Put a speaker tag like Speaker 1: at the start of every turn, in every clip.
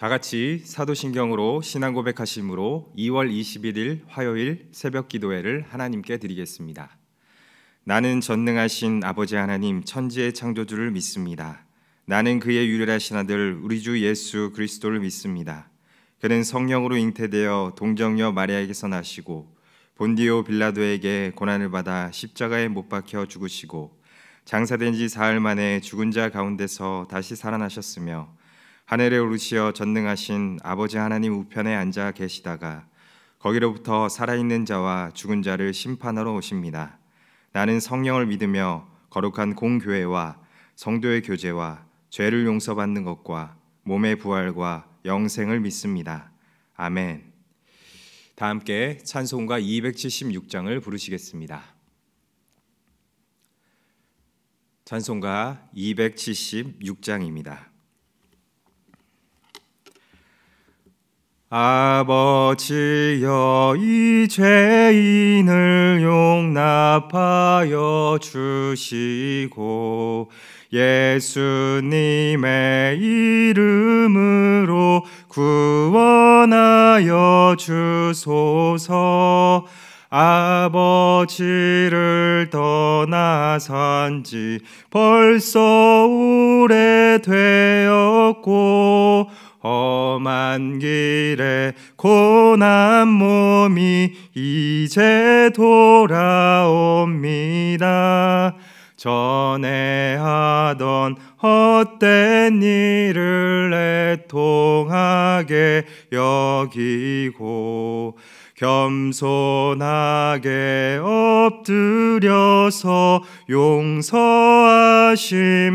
Speaker 1: 다 같이 사도신경으로 신앙 고백하심으로 2월 21일 화요일 새벽 기도회를 하나님께 드리겠습니다. 나는 전능하신 아버지 하나님 천지의 창조주를 믿습니다. 나는 그의 유일하신 아들 우리 주 예수 그리스도를 믿습니다. 그는 성령으로 잉태되어 동정녀 마리아에게서 나시고 본디오 빌라도에게 고난을 받아 십자가에 못 박혀 죽으시고 장사된 지 사흘 만에 죽은 자 가운데서 다시 살아나셨으며 하늘에 오르시어 전능하신 아버지 하나님 우편에 앉아 계시다가 거기로부터 살아있는 자와 죽은 자를 심판하러 오십니다. 나는 성령을 믿으며 거룩한 공교회와 성도의 교제와 죄를 용서받는 것과 몸의 부활과 영생을 믿습니다. 아멘. 다 함께 찬송가 276장을 부르시겠습니다. 찬송가 276장입니다. 아버지여 이 죄인을 용납하여 주시고 예수님의 이름으로 구원하여 주소서. 아버지를 떠나 산지 벌써 오래되었고 험한 길에 고난 몸이 이제 돌아옵니다. 전에 하던 헛된 일을 애통하게 여기고 겸손하게 엎드려서 용서하심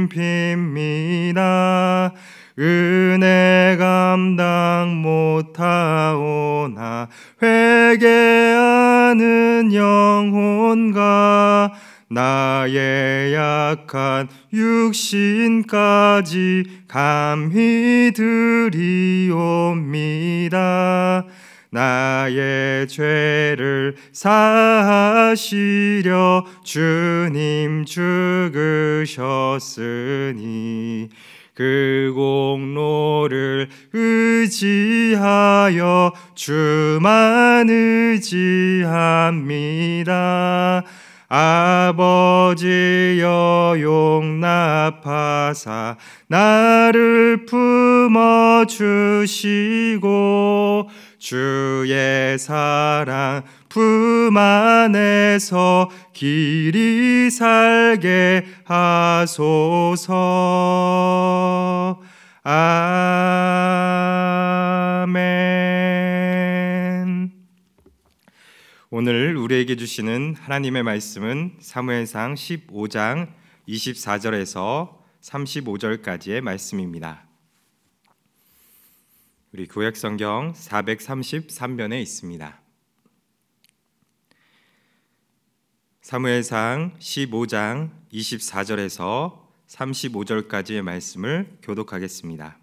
Speaker 1: 빕니다. 은혜 감당 못하오나 회개하는 영혼과 나의 약한 육신까지 감히 드리옵니다. 나의 죄를 사하시려 주님 죽으셨으니 그 공로를 의지하여 주만 의지합니다. 아버지여 용납하사 나를 품어주시고 주의 사랑 품 안에서 길이 살게 하소서. 아멘. 오늘 우리에게 주시는 하나님의 말씀은 사무엘상 15장 24절에서 35절까지의 말씀입니다. 우리 구약성경 433면에 있습니다. 사무엘상 15장 24절에서 35절까지의 말씀을 교독하겠습니다.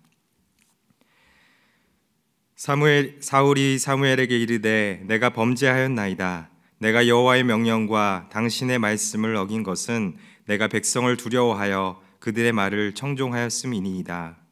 Speaker 1: 사울이 사무엘에게 이르되 내가 범죄하였나이다. 내가 여호와의 명령과 당신의 말씀을 어긴 것은 내가 백성을 두려워하여 그들의 말을 청종하였음이니이다.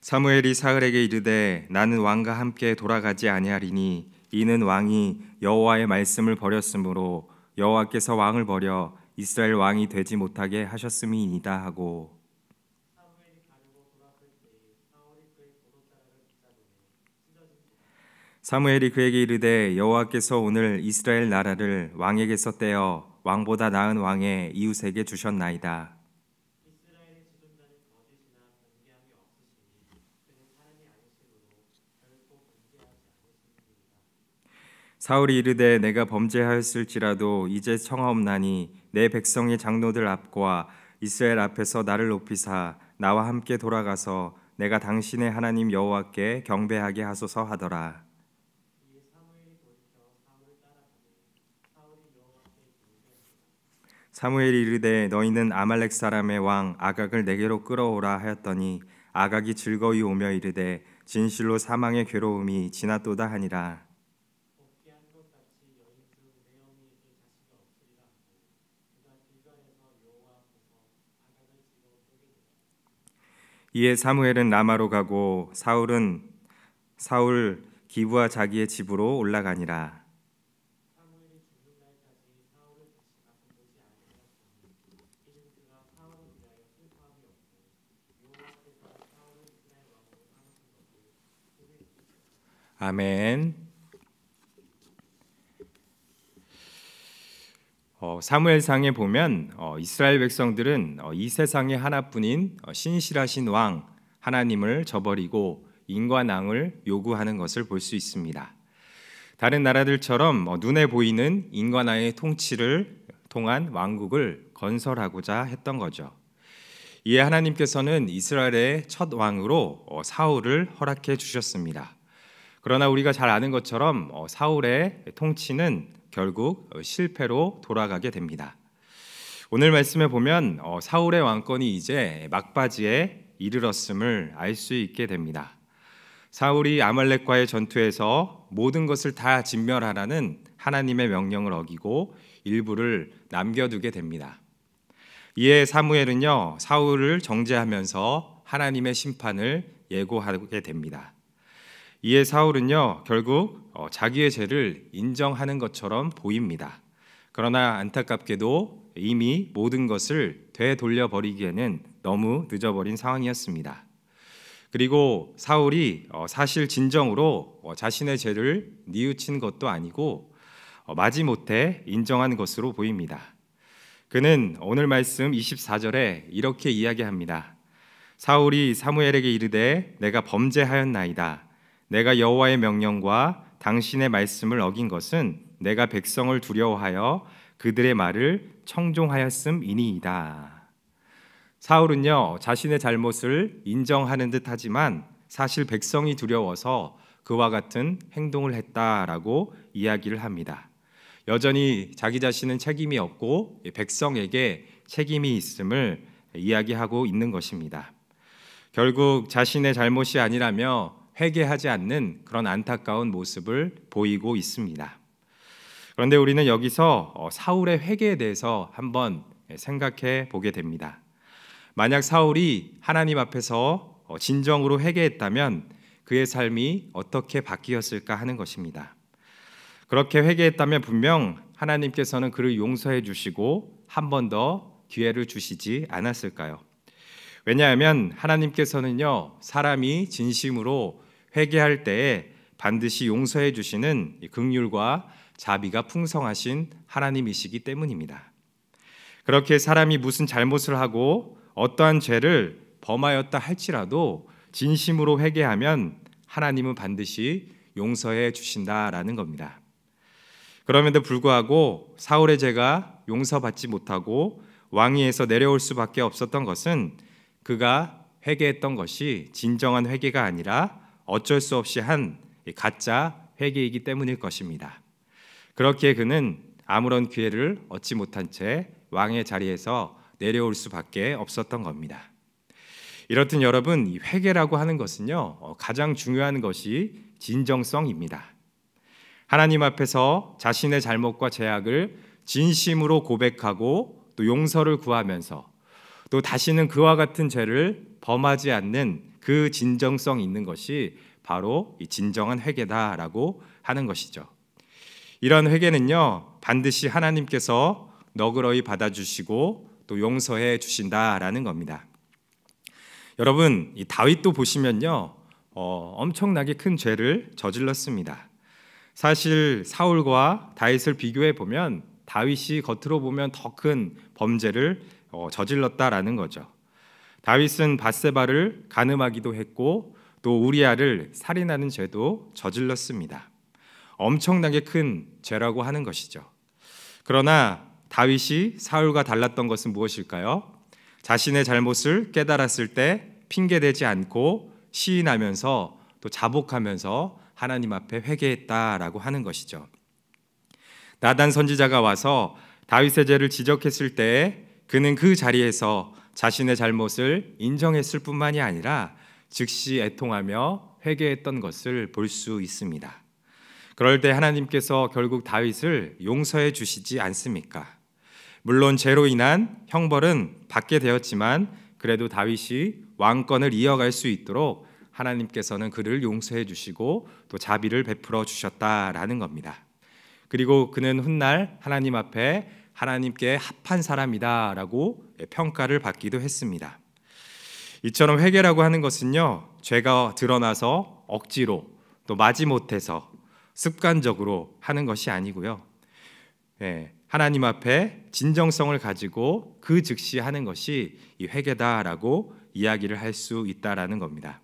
Speaker 1: 사무엘이 사울에게 이르되 나는 왕과 함께 돌아가지 아니하리니 이는 왕이 여호와의 말씀을 버렸으므로 여호와께서 왕을 버려 이스라엘 왕이 되지 못하게 하셨음이니이다 하고 사무엘이 그에게 이르되 여호와께서 오늘 이스라엘 나라를 왕에게서 떼어 왕보다 나은 왕의 이웃에게 주셨나이다. 사울이 이르되 내가 범죄하였을지라도 이제 청하옵나니 내 백성의 장로들 앞과 이스라엘 앞에서 나를 높이사 나와 함께 돌아가서 내가 당신의 하나님 여호와께 경배하게 하소서 하더라. 사무엘이 이르되 너희는 아말렉 사람의 왕 아각을 내게로 끌어오라 하였더니 아각이 즐거이 오며 이르되 진실로 사망의 괴로움이 지났도다 하니라. 이에 사무엘은 라마로 가고 사울 기브와 자기의 집으로 올라가니라. 아멘. 사무엘상에 보면 이스라엘 백성들은 이 세상에 하나뿐인 신실하신 왕 하나님을 저버리고 인관왕을 요구하는 것을 볼 수 있습니다. 다른 나라들처럼 눈에 보이는 인관왕의 통치를 통한 왕국을 건설하고자 했던 거죠. 이에 하나님께서는 이스라엘의 첫 왕으로 사울을 허락해 주셨습니다. 그러나 우리가 잘 아는 것처럼 사울의 통치는 결국 실패로 돌아가게 됩니다. 오늘 말씀에 보면 사울의 왕권이 이제 막바지에 이르렀음을 알 수 있게 됩니다. 사울이 아말렉과의 전투에서 모든 것을 다 진멸하라는 하나님의 명령을 어기고 일부를 남겨두게 됩니다. 이에 사무엘은요, 사울을 정죄하면서 하나님의 심판을 예고하게 됩니다. 이에 사울은요, 결국 자기의 죄를 인정하는 것처럼 보입니다. 그러나 안타깝게도 이미 모든 것을 되돌려 버리기에는 너무 늦어버린 상황이었습니다. 그리고 사울이 사실 진정으로 자신의 죄를 뉘우친 것도 아니고 마지못해 인정한 것으로 보입니다. 그는 오늘 말씀 24절에 이렇게 이야기합니다. 사울이 사무엘에게 이르되 내가 범죄하였나이다. 내가 여호와의 명령과 당신의 말씀을 어긴 것은 내가 백성을 두려워하여 그들의 말을 청종하였음이니이다. 사울은요, 자신의 잘못을 인정하는 듯 하지만 사실 백성이 두려워서 그와 같은 행동을 했다라고 이야기를 합니다. 여전히 자기 자신은 책임이 없고 백성에게 책임이 있음을 이야기하고 있는 것입니다. 결국 자신의 잘못이 아니라며 회개하지 않는 그런 안타까운 모습을 보이고 있습니다. 그런데 우리는 여기서 사울의 회개에 대해서 한번 생각해 보게 됩니다. 만약 사울이 하나님 앞에서 진정으로 회개했다면 그의 삶이 어떻게 바뀌었을까 하는 것입니다. 그렇게 회개했다면 분명 하나님께서는 그를 용서해 주시고 한 번 더 기회를 주시지 않았을까요? 왜냐하면 하나님께서는요, 사람이 진심으로 회개할 때에 반드시 용서해 주시는 긍휼과 자비가 풍성하신 하나님이시기 때문입니다. 그렇게 사람이 무슨 잘못을 하고 어떠한 죄를 범하였다 할지라도 진심으로 회개하면 하나님은 반드시 용서해 주신다라는 겁니다. 그럼에도 불구하고 사울의 죄가 용서받지 못하고 왕위에서 내려올 수밖에 없었던 것은 그가 회개했던 것이 진정한 회개가 아니라 어쩔 수 없이 한 가짜 회개이기 때문일 것입니다. 그렇기에 그는 아무런 기회를 얻지 못한 채 왕의 자리에서 내려올 수밖에 없었던 겁니다. 이렇듯 여러분, 이 회개라고 하는 것은요, 가장 중요한 것이 진정성입니다. 하나님 앞에서 자신의 잘못과 죄악을 진심으로 고백하고 또 용서를 구하면서 또 다시는 그와 같은 죄를 범하지 않는 그 진정성 있는 것이 바로 이 진정한 회개다라고 하는 것이죠. 이런 회개는요, 반드시 하나님께서 너그러이 받아주시고 또 용서해 주신다라는 겁니다. 여러분, 이 다윗도 보시면요, 엄청나게 큰 죄를 저질렀습니다. 사실 사울과 다윗을 비교해 보면 다윗이 겉으로 보면 더 큰 범죄를 저질렀다라는 거죠. 다윗은 밧세바를 간음하기도 했고 또 우리아를 살인하는 죄도 저질렀습니다. 엄청나게 큰 죄라고 하는 것이죠. 그러나 다윗이 사울과 달랐던 것은 무엇일까요? 자신의 잘못을 깨달았을 때 핑계대지 않고 시인하면서 또 자복하면서 하나님 앞에 회개했다라고 하는 것이죠. 나단 선지자가 와서 다윗의 죄를 지적했을 때 그는 그 자리에서 자신의 잘못을 인정했을 뿐만이 아니라 즉시 애통하며 회개했던 것을 볼 수 있습니다. 그럴 때 하나님께서 결국 다윗을 용서해 주시지 않습니까? 물론 죄로 인한 형벌은 받게 되었지만 그래도 다윗이 왕권을 이어갈 수 있도록 하나님께서는 그를 용서해 주시고 또 자비를 베풀어 주셨다라는 겁니다. 그리고 그는 훗날 하나님 앞에 하나님께 합한 사람이다라고 평가를 받기도 했습니다. 이처럼 회개라고 하는 것은요, 죄가 드러나서 억지로 또 마지못해서 습관적으로 하는 것이 아니고요, 하나님 앞에 진정성을 가지고 그 즉시 하는 것이 이 회개다라고 이야기를 할 수 있다라는 겁니다.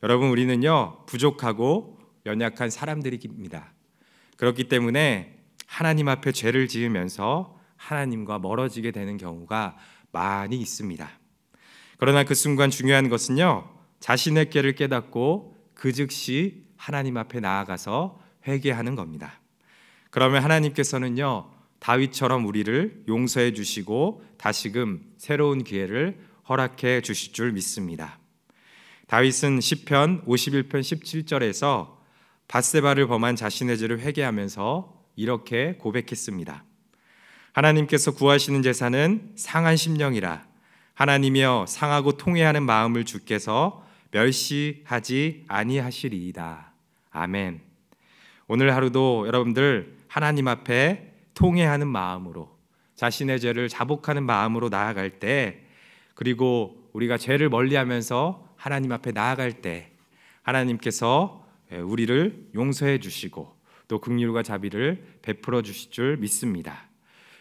Speaker 1: 여러분, 우리는요 부족하고 연약한 사람들입니다. 그렇기 때문에 하나님 앞에 죄를 지으면서 하나님과 멀어지게 되는 경우가 많이 있습니다. 그러나 그 순간 중요한 것은요, 자신의 죄를 깨닫고 그 즉시 하나님 앞에 나아가서 회개하는 겁니다. 그러면 하나님께서는요, 다윗처럼 우리를 용서해 주시고 다시금 새로운 기회를 허락해 주실 줄 믿습니다. 다윗은 시편 51편 17절에서 밧세바를 범한 자신의 죄를 회개하면서 이렇게 고백했습니다. 하나님께서 구하시는 제사는 상한 심령이라 하나님이여 상하고 통회하는 마음을 주께서 멸시하지 아니하시리이다. 아멘. 오늘 하루도 여러분들 하나님 앞에 통회하는 마음으로, 자신의 죄를 자복하는 마음으로 나아갈 때, 그리고 우리가 죄를 멀리하면서 하나님 앞에 나아갈 때 하나님께서 우리를 용서해 주시고 또 긍휼과 자비를 베풀어 주실 줄 믿습니다.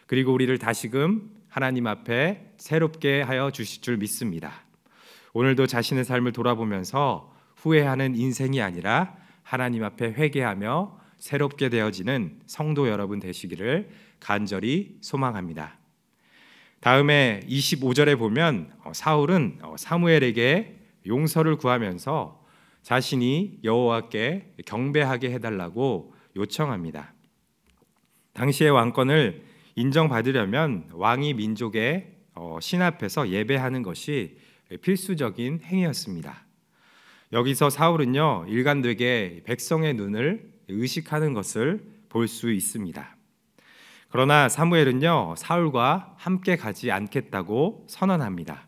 Speaker 1: 그리고 우리를 다시금 하나님 앞에 새롭게 하여 주실 줄 믿습니다. 오늘도 자신의 삶을 돌아보면서 후회하는 인생이 아니라 하나님 앞에 회개하며 새롭게 되어지는 성도 여러분 되시기를 간절히 소망합니다. 다음에 25절에 보면 사울은 사무엘에게 용서를 구하면서 자신이 여호와께 경배하게 해달라고 요청합니다. 당시의 왕권을 인정받으려면 왕이 민족의 신 앞에서 예배하는 것이 필수적인 행위였습니다. 여기서 사울은요, 일관되게 백성의 눈을 의식하는 것을 볼 수 있습니다. 그러나 사무엘은요, 사울과 함께 가지 않겠다고 선언합니다.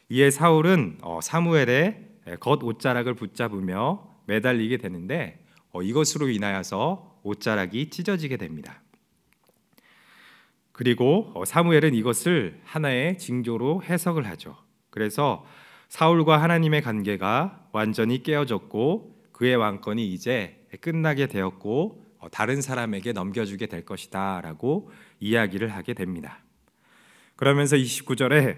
Speaker 1: 이에 사울은 사무엘의 겉 옷자락을 붙잡으며 매달리게 되는데 이것으로 인하여서 옷자락이 찢어지게 됩니다. 그리고 사무엘은 이것을 하나의 징조로 해석을 하죠. 그래서 사울과 하나님의 관계가 완전히 깨어졌고 그의 왕권이 이제 끝나게 되었고 다른 사람에게 넘겨주게 될 것이다 라고 이야기를 하게 됩니다. 그러면서 29절에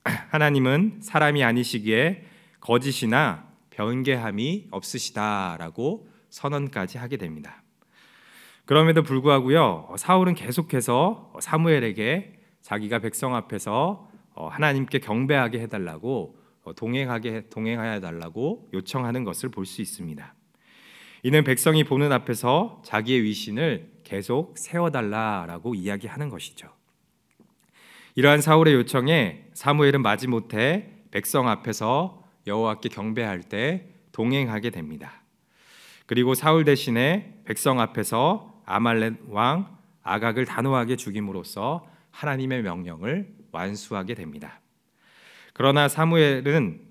Speaker 1: 하나님은 사람이 아니시기에 거짓이나 변개함이 없으시다 라고 선언까지 하게 됩니다. 그럼에도 불구하고요, 사울은 계속해서 사무엘에게 자기가 백성 앞에서 하나님께 경배하게 해달라고 동행하여 달라고 요청하는 것을 볼 수 있습니다. 이는 백성이 보는 앞에서 자기의 위신을 계속 세워달라라고 이야기하는 것이죠. 이러한 사울의 요청에 사무엘은 마지못해 백성 앞에서 여호와께 경배할 때 동행하게 됩니다. 그리고 사울 대신에 백성 앞에서 아말렉 왕 아각을 단호하게 죽임으로써 하나님의 명령을 완수하게 됩니다. 그러나 사무엘은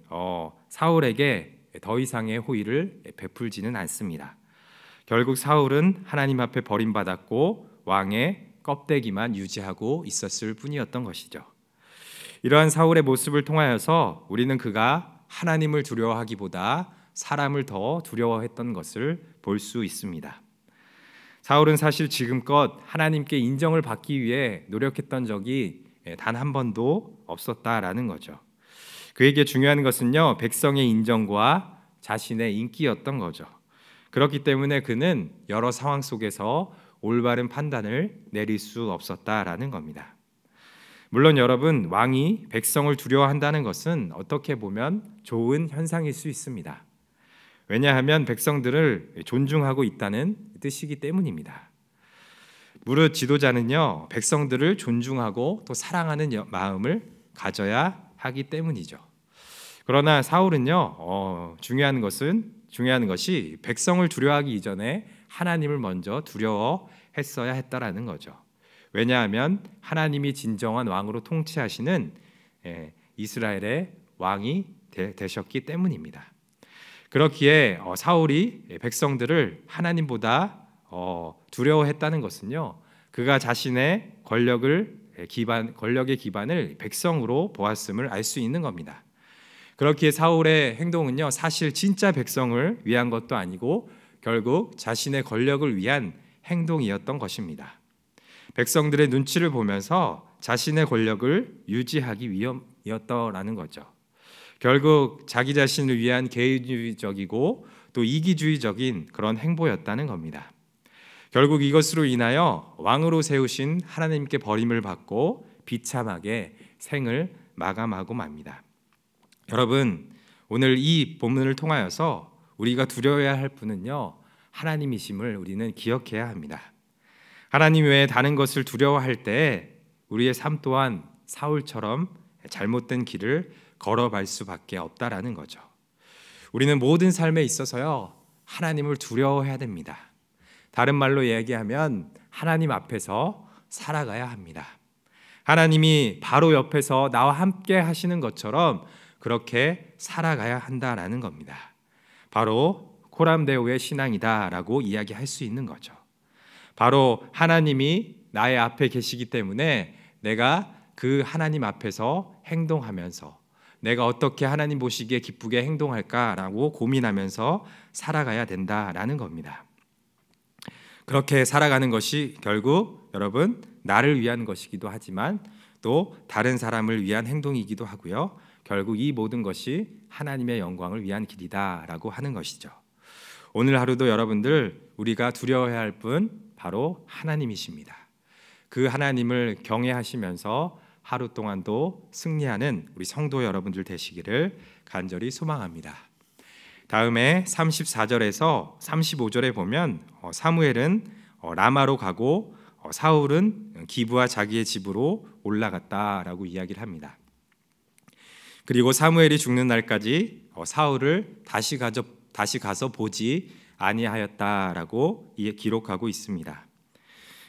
Speaker 1: 사울에게 더 이상의 호의를 베풀지는 않습니다. 결국 사울은 하나님 앞에 버림받았고 왕의 껍데기만 유지하고 있었을 뿐이었던 것이죠. 이러한 사울의 모습을 통하여서 우리는 그가 하나님을 두려워하기보다 사람을 더 두려워했던 것을 볼 수 있습니다. 사울은 사실 지금껏 하나님께 인정을 받기 위해 노력했던 적이 단 한 번도 없었다라는 거죠. 그에게 중요한 것은요, 백성의 인정과 자신의 인기였던 거죠. 그렇기 때문에 그는 여러 상황 속에서 올바른 판단을 내릴 수 없었다라는 겁니다. 물론 여러분, 왕이 백성을 두려워한다는 것은 어떻게 보면 좋은 현상일 수 있습니다. 왜냐하면 백성들을 존중하고 있다는 뜻이기 때문입니다. 무릇 지도자는요, 백성들을 존중하고 또 사랑하는 마음을 가져야 하기 때문이죠. 그러나 사울은요, 중요한 것이 백성을 두려워하기 이전에 하나님을 먼저 두려워했어야 했다라는 거죠. 왜냐하면 하나님이 진정한 왕으로 통치하시는 이스라엘의 왕이 되셨기 때문입니다. 그렇기에 사울이 백성들을 하나님보다 두려워했다는 것은요, 그가 자신의 권력의 기반을 백성으로 보았음을 알 수 있는 겁니다. 그렇기에 사울의 행동은요, 사실 진짜 백성을 위한 것도 아니고 결국 자신의 권력을 위한 행동이었던 것입니다. 백성들의 눈치를 보면서 자신의 권력을 유지하기 위함이었다라는 거죠. 결국 자기 자신을 위한 개인주의적이고 또 이기주의적인 그런 행보였다는 겁니다. 결국 이것으로 인하여 왕으로 세우신 하나님께 버림을 받고 비참하게 생을 마감하고 맙니다. 여러분, 오늘 이 본문을 통하여서 우리가 두려워해야 할 분은요, 하나님이심을 우리는 기억해야 합니다. 하나님 외에 다른 것을 두려워할 때 우리의 삶 또한 사울처럼 잘못된 길을 걸어갈 수밖에 없다라는 거죠. 우리는 모든 삶에 있어서요, 하나님을 두려워해야 됩니다. 다른 말로 얘기하면 하나님 앞에서 살아가야 합니다. 하나님이 바로 옆에서 나와 함께 하시는 것처럼 그렇게 살아가야 한다라는 겁니다. 바로 코람데오의 신앙이다라고 이야기할 수 있는 거죠. 바로 하나님이 나의 앞에 계시기 때문에 내가 그 하나님 앞에서 행동하면서 내가 어떻게 하나님 보시기에 기쁘게 행동할까라고 고민하면서 살아가야 된다라는 겁니다. 그렇게 살아가는 것이 결국 여러분 나를 위한 것이기도 하지만 또 다른 사람을 위한 행동이기도 하고요. 결국 이 모든 것이 하나님의 영광을 위한 길이다라고 하는 것이죠. 오늘 하루도 여러분들 우리가 두려워해야 할 분 바로 하나님이십니다. 그 하나님을 경외하시면서 하루 동안도 승리하는 우리 성도 여러분들 되시기를 간절히 소망합니다. 다음에 34절에서 35절에 보면 사무엘은 라마로 가고 사울은 기브와 자기의 집으로 올라갔다라고 이야기를 합니다. 그리고 사무엘이 죽는 날까지 사울을 다시 가서 보지 아니하였다라고 기록하고 있습니다.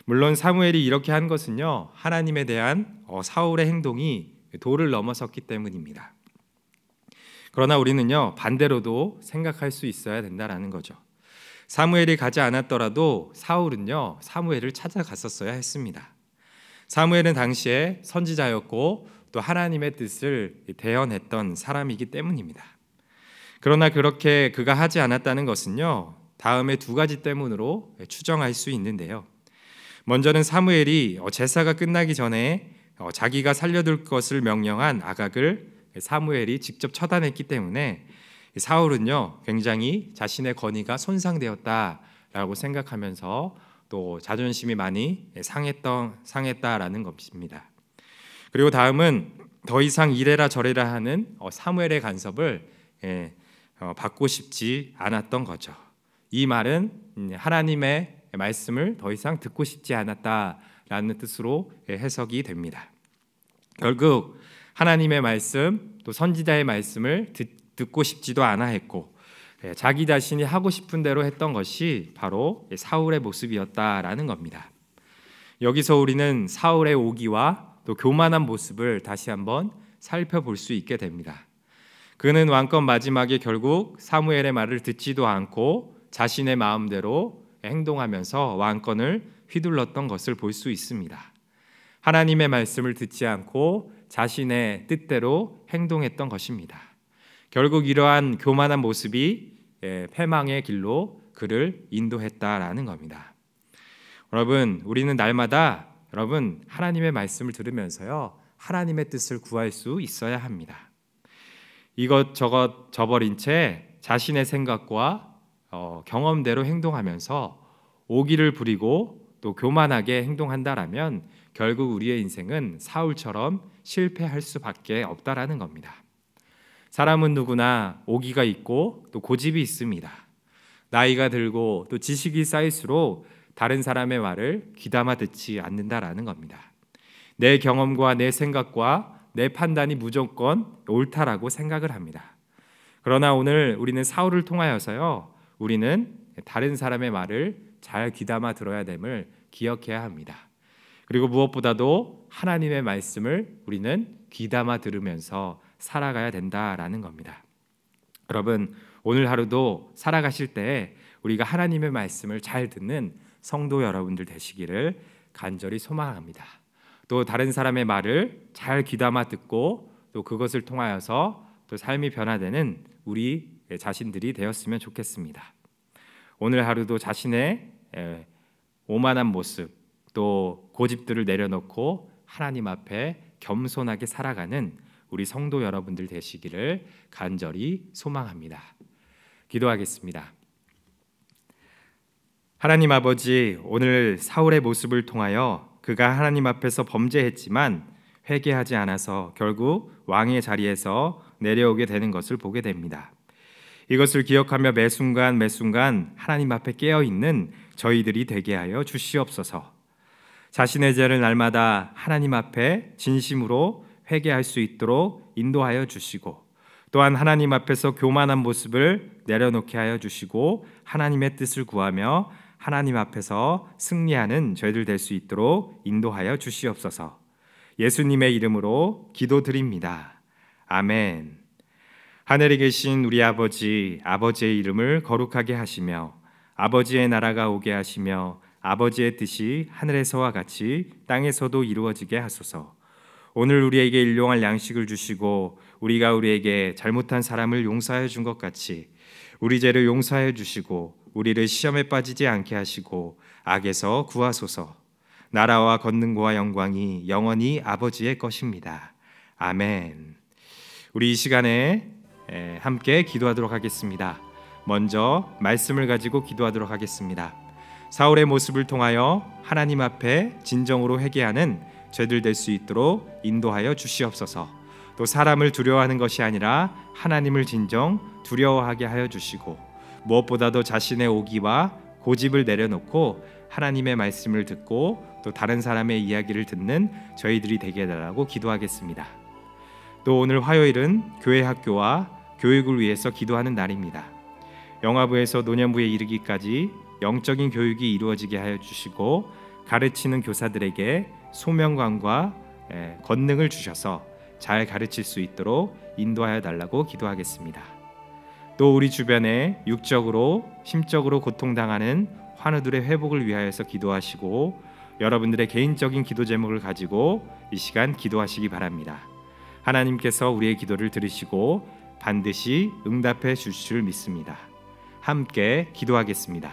Speaker 1: 물론 사무엘이 이렇게 한 것은요, 하나님에 대한 사울의 행동이 도를 넘어섰기 때문입니다. 그러나 우리는요, 반대로도 생각할 수 있어야 된다라는 거죠. 사무엘이 가지 않았더라도 사울은요, 사무엘을 찾아갔었어야 했습니다. 사무엘은 당시에 선지자였고 또 하나님의 뜻을 대언했던 사람이기 때문입니다. 그러나 그렇게 그가 하지 않았다는 것은요, 다음에 두 가지 때문으로 추정할 수 있는데요. 먼저는 사무엘이 제사가 끝나기 전에 자기가 살려둘 것을 명령한 아각을 사무엘이 직접 처단했기 때문에 사울은요, 굉장히 자신의 권위가 손상되었다라고 생각하면서 또 자존심이 많이 상했다라는 것입니다. 그리고 다음은 더 이상 이래라 저래라 하는 사무엘의 간섭을 받고 싶지 않았던 거죠. 이 말은 하나님의 말씀을 더 이상 듣고 싶지 않았다라는 뜻으로 해석이 됩니다. 결국 하나님의 말씀 또 선지자의 말씀을 듣고 싶지도 않아 했고 자기 자신이 하고 싶은 대로 했던 것이 바로 사울의 모습이었다라는 겁니다. 여기서 우리는 사울의 오기와 또 교만한 모습을 다시 한번 살펴볼 수 있게 됩니다. 그는 왕권 마지막에 결국 사무엘의 말을 듣지도 않고 자신의 마음대로 행동하면서 왕권을 휘둘렀던 것을 볼 수 있습니다. 하나님의 말씀을 듣지 않고 자신의 뜻대로 행동했던 것입니다. 결국 이러한 교만한 모습이 패망의 길로 그를 인도했다라는 겁니다. 여러분, 우리는 날마다 하나님의 말씀을 들으면서요, 하나님의 뜻을 구할 수 있어야 합니다. 이것저것 저버린 채 자신의 생각과 경험대로 행동하면서 오기를 부리고 또 교만하게 행동한다라면 결국 우리의 인생은 사울처럼 실패할 수밖에 없다라는 겁니다. 사람은 누구나 오기가 있고 또 고집이 있습니다. 나이가 들고 또 지식이 쌓일수록 다른 사람의 말을 귀담아 듣지 않는다라는 겁니다. 내 경험과 내 생각과 내 판단이 무조건 옳다라고 생각을 합니다. 그러나 오늘 우리는 사울을 통하여서요, 우리는 다른 사람의 말을 잘 귀담아 들어야 됨을 기억해야 합니다. 그리고 무엇보다도 하나님의 말씀을 우리는 귀담아 들으면서 살아가야 된다라는 겁니다. 여러분, 오늘 하루도 살아가실 때 우리가 하나님의 말씀을 잘 듣는 성도 여러분들 되시기를 간절히 소망합니다. 또 다른 사람의 말을 잘 귀담아 듣고 또 그것을 통하여서 또 삶이 변화되는 우리 자신들이 되었으면 좋겠습니다. 오늘 하루도 자신의 오만한 모습 또 고집들을 내려놓고 하나님 앞에 겸손하게 살아가는 우리 성도 여러분들 되시기를 간절히 소망합니다. 기도하겠습니다. 하나님 아버지, 오늘 사울의 모습을 통하여 그가 하나님 앞에서 범죄했지만 회개하지 않아서 결국 왕의 자리에서 내려오게 되는 것을 보게 됩니다. 이것을 기억하며 매 순간 하나님 앞에 깨어있는 저희들이 되게 하여 주시옵소서. 자신의 죄를 날마다 하나님 앞에 진심으로 회개할 수 있도록 인도하여 주시고, 또한 하나님 앞에서 교만한 모습을 내려놓게 하여 주시고 하나님의 뜻을 구하며 하나님 앞에서 승리하는 저희들 될 수 있도록 인도하여 주시옵소서. 예수님의 이름으로 기도드립니다. 아멘. 하늘에 계신 우리 아버지, 아버지의 이름을 거룩하게 하시며 아버지의 나라가 오게 하시며 아버지의 뜻이 하늘에서와 같이 땅에서도 이루어지게 하소서. 오늘 우리에게 일용할 양식을 주시고 우리가 우리에게 잘못한 사람을 용서하여 준 것 같이 우리 죄를 용서하여 주시고 우리를 시험에 빠지지 않게 하시고 악에서 구하소서. 나라와 권능과 영광이 영원히 아버지의 것입니다. 아멘. 우리 이 시간에 함께 기도하도록 하겠습니다. 먼저 말씀을 가지고 기도하도록 하겠습니다. 사울의 모습을 통하여 하나님 앞에 진정으로 회개하는 죄들 될 수 있도록 인도하여 주시옵소서. 또 사람을 두려워하는 것이 아니라 하나님을 진정 두려워하게 하여 주시고 무엇보다도 자신의 오기와 고집을 내려놓고 하나님의 말씀을 듣고 또 다른 사람의 이야기를 듣는 저희들이 되게 해달라고 기도하겠습니다. 또 오늘 화요일은 교회 학교와 교육을 위해서 기도하는 날입니다. 영아부에서 노년부에 이르기까지 영적인 교육이 이루어지게 하여 주시고 가르치는 교사들에게 소명감과 권능을 주셔서 잘 가르칠 수 있도록 인도하여 달라고 기도하겠습니다. 또 우리 주변에 육적으로 심적으로 고통당하는 환우들의 회복을 위하여서 기도하시고 여러분들의 개인적인 기도 제목을 가지고 이 시간 기도하시기 바랍니다. 하나님께서 우리의 기도를 들으시고 반드시 응답해 주실 줄 믿습니다. 함께 기도하겠습니다.